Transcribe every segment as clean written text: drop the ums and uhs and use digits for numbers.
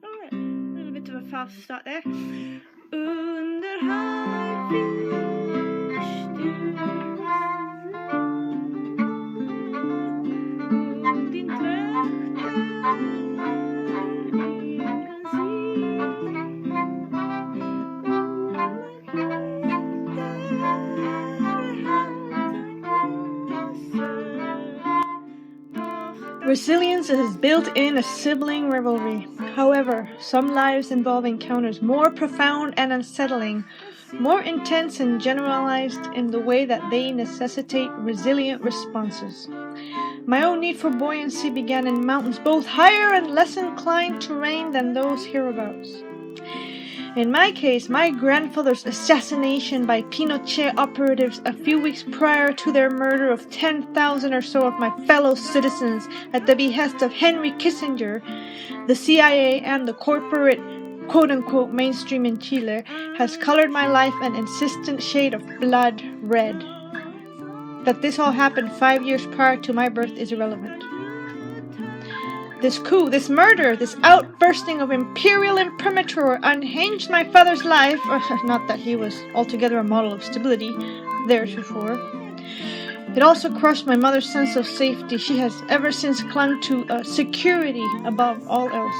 Alright, a little bit of a fast start there. Under Resilience is built in a sibling rivalry. However, some lives involve encounters more profound and unsettling, more intense and generalized in the way that they necessitate resilient responses. My own need for buoyancy began in mountains both higher and less inclined terrain than those hereabouts. In my case, my grandfather's assassination by Pinochet operatives a few weeks prior to their murder of 10,000 or so of my fellow citizens at the behest of Henry Kissinger, the CIA, and the corporate quote-unquote mainstream in Chile, has colored my life an insistent shade of blood red. That this all happened 5 years prior to my birth is irrelevant. This coup, this murder, this outbursting of imperial imprimatur unhinged my father's life, not that he was altogether a model of stability theretofore. It also crushed my mother's sense of safety. She has ever since clung to security above all else.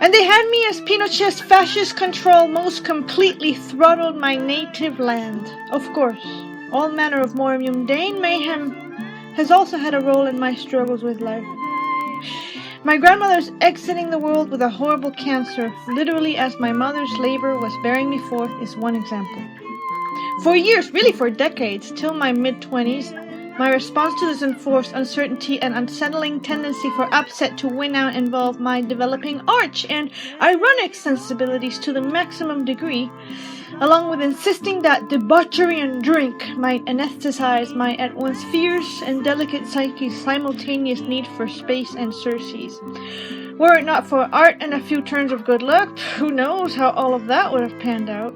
And they had me as Pinochet's fascist control most completely throttled my native land. Of course, all manner of more mundane mayhem has also had a role in my struggles with life. My grandmother's exiting the world with a horrible cancer, literally as my mother's labor was bearing me forth, is one example. For years, really for decades, till my mid-20s, my response to this enforced uncertainty and unsettling tendency for upset to win out involved my developing arch and ironic sensibilities to the maximum degree, along with insisting that debauchery and drink might anesthetize my at once fierce and delicate psyche's simultaneous need for space and surcease. Were it not for art and a few turns of good luck, who knows how all of that would have panned out.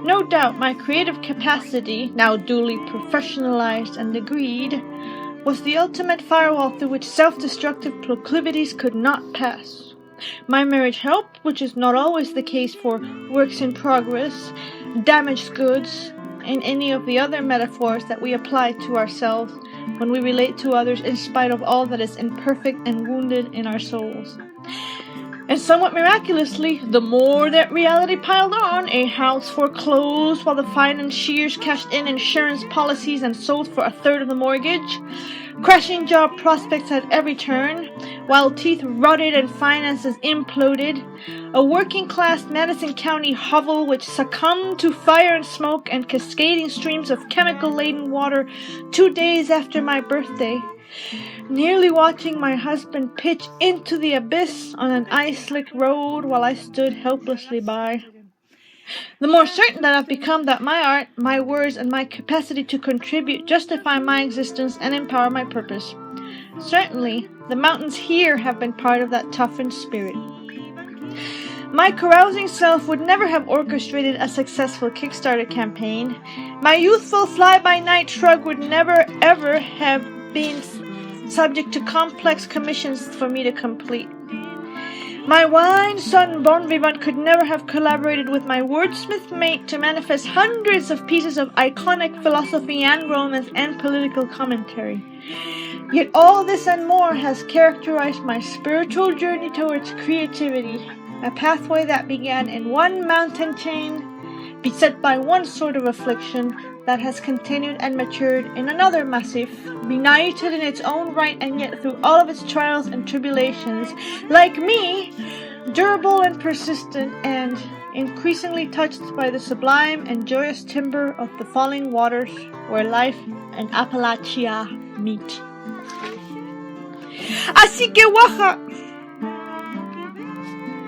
No doubt my creative capacity, now duly professionalized and degreed, was the ultimate firewall through which self-destructive proclivities could not pass. My marriage helped, which is not always the case for works in progress, damaged goods, and any of the other metaphors that we apply to ourselves when we relate to others in spite of all that is imperfect and wounded in our souls. And somewhat miraculously, the more that reality piled on, a house foreclosed while the financiers cashed in insurance policies and sold for a third of the mortgage, crashing job prospects at every turn, while teeth rotted and finances imploded, a working-class Madison County hovel which succumbed to fire and smoke and cascading streams of chemical-laden water 2 days after my birthday, nearly watching my husband pitch into the abyss on an ice-slick road while I stood helplessly by. The more certain that I've become that my art, my words, and my capacity to contribute justify my existence and empower my purpose. Certainly, the mountains here have been part of that toughened spirit. My carousing self would never have orchestrated a successful Kickstarter campaign. My youthful fly-by-night shrug would never ever have been subject to complex commissions for me to complete. My wine son bon vivant could never have collaborated with my wordsmith mate to manifest hundreds of pieces of iconic philosophy and romance and political commentary. Yet all this and more has characterized my spiritual journey towards creativity, a pathway that began in one mountain chain, beset by one sort of affliction, that has continued and matured in another massif, benighted in its own right and yet through all of its trials and tribulations, like me, durable and persistent and increasingly touched by the sublime and joyous timbre of the falling waters where life and Appalachia meet. Así que Oaxaca!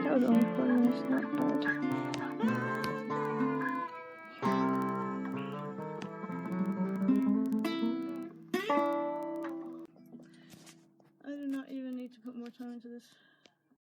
That was only 4 minutes, not bad.